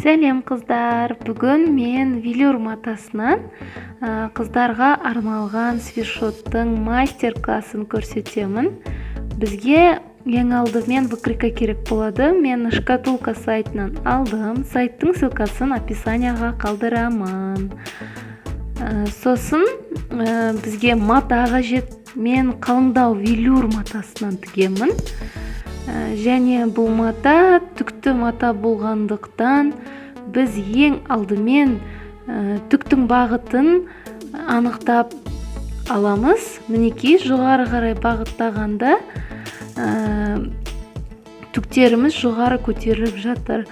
Сәлем қыздар, бүгін мен велюр матасынан қыздарға арналған свитшоттың мастер-классын көрсетемін. Бізге ең алдымен выкройка керек болады. Мен шкатулка сайтынан алдым. Сайттың ссылкасын описанияға қалдырамын. Сосын бізге мата қажет. Мен қалыңдау велюр матасынан тігемін. Және бұл мата түкті мата болғандықтан біз ең алдымен түктің бағытын анықтап аламыз. Мінекей жоғары қарай бағыттағанда түктеріміз жоғары көтеріліп жатыр.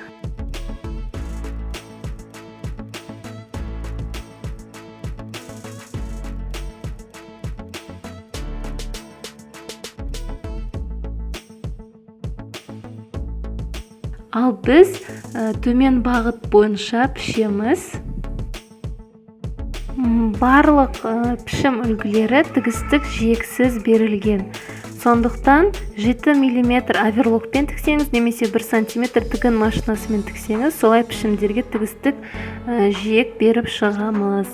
Ал біз төмен бағыт бойынша пішеміз. Барлық пішім үлгілері тігістік жиексіз берілген. Сондықтан 7 мм оверлокпен тіксеңіз, немесе 1 см тігін машинасымен тіксеңіз, солай пішімдерге тігістік жиек беріп шығамыз.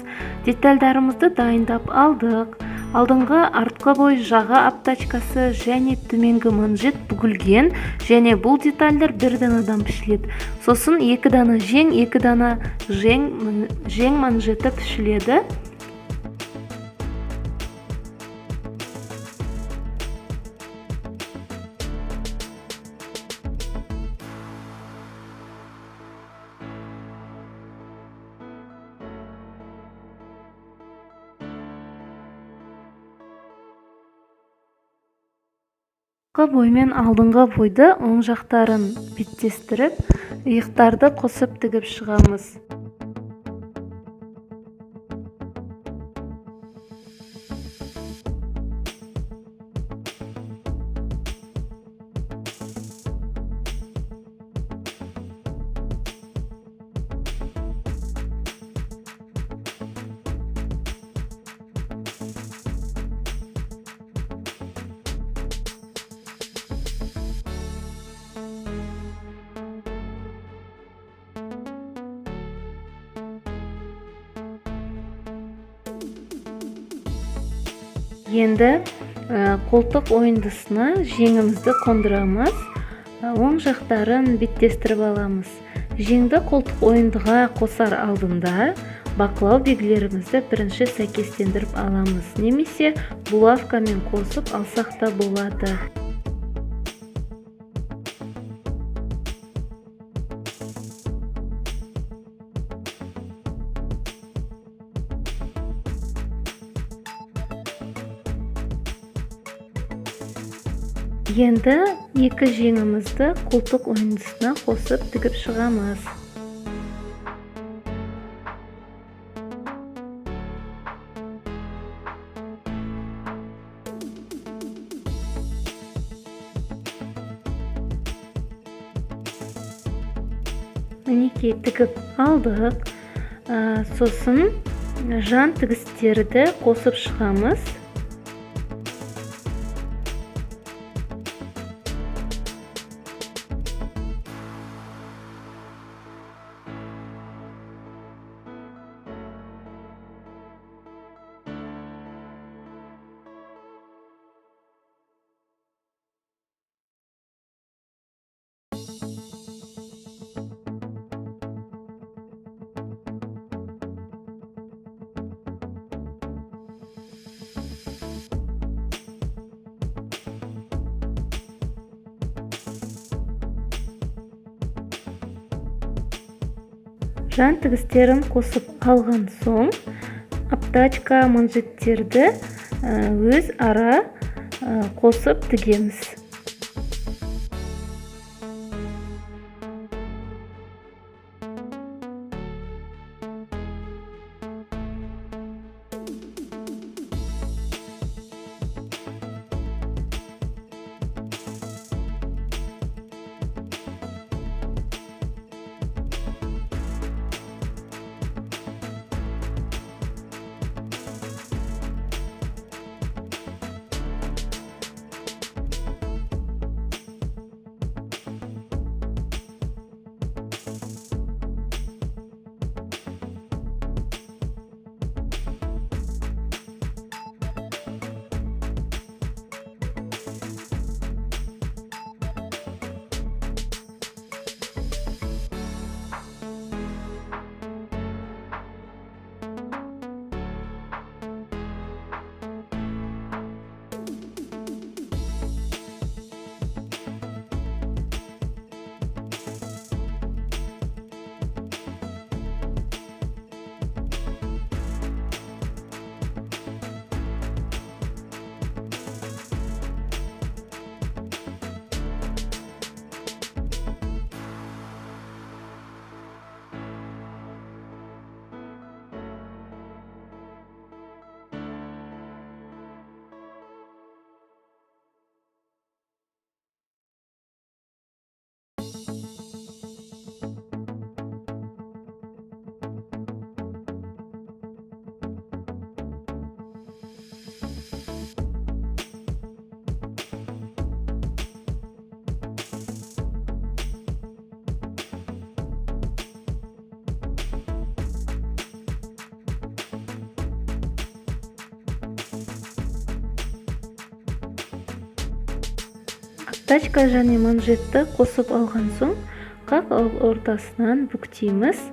Детальдарымызды дайындап алдық. Алдыңғы артқы бой жаға аптачкасы және төменгі манжет бүгілген, және бұл детальдар бір данадан пішіледі. Сосын 2 дана жең, 2 дана жең манжеті пішіледі. Бой мен алдыңғы бойды оң жақтарын беттестіріп, иықтарды қосып тігіп шығамыз. Енді қолтық ойындысына жеңімізді қондырамыз. Оң жақтарын беттестіріп аламыз. Жеңді қолтық ойындыға қосар алдында бақылау белгілерімізді бірінші сәйкестендіріп аламыз. Немесе булавкамен қосып алсақ та болады. Енді екі жеңімізді қолтық ойындысына қосып тігіп шығамыз. Мінекей тігіп алдық. Сосын жан тігістерді қосып шығамыз. Жан тігістерін қосып алған соң, аптачка манжеттерді өз ара қосып тігеміз. аптачка және манжетті қосып алған соң қақ ортасынан бүктейміз.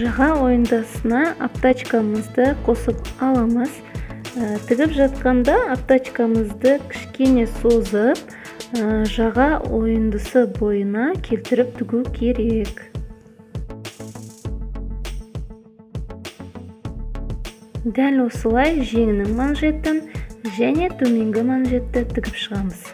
Жаға ойындасына аптачкамызды қосып аламыз. Тігіп жатқанда аптачкамызды кішкене созып, жаға ойындысы бойына келтіріп тігу керек. Дәл осылай жеңнің манжетін және төменгі манжетті тігіп шығамыз.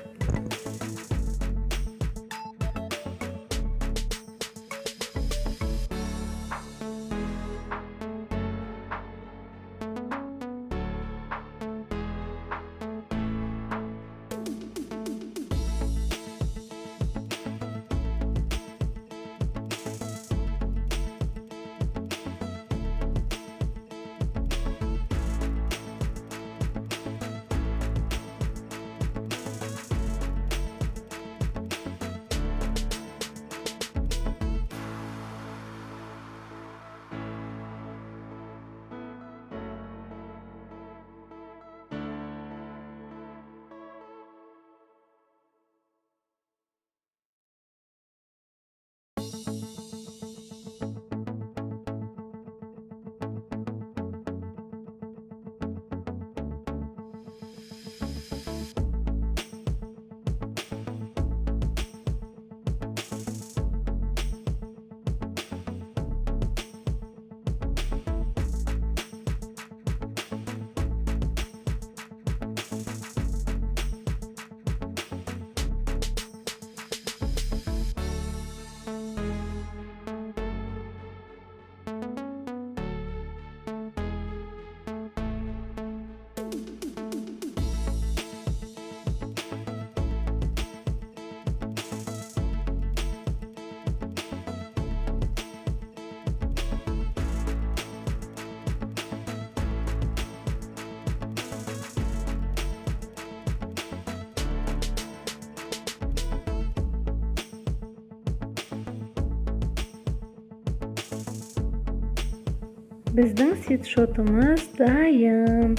Біздің свитшотымыз дайын.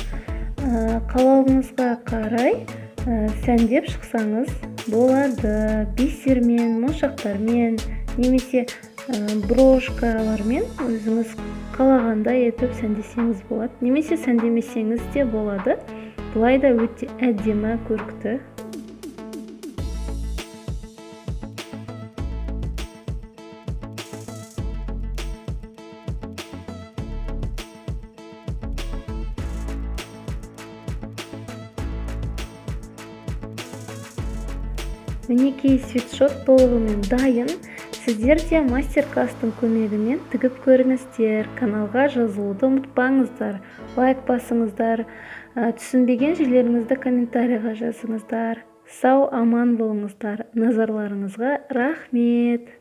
Қалауыңызға қарай сәндеп шықсаңыз болады. Бисермен, моншақтармен, немесе брошкалармен өзіңіз қалағандай етіп сәндесеңіз болады. Немесе сәндемесеңіз де болады. Бұлай да өте әдемі көрікті. Мінекей свитшот толығымен дайын. Сіздер де мастер-класстың көмегімен тігіп көріңіздер. Каналға жазылуды ұмытпаңыздар. Лайк басыңыздар. Түсінбеген жерлеріңізді комментарийға жазыңыздар. Сау, аман болыңыздар. Назарларыңызға рахмет.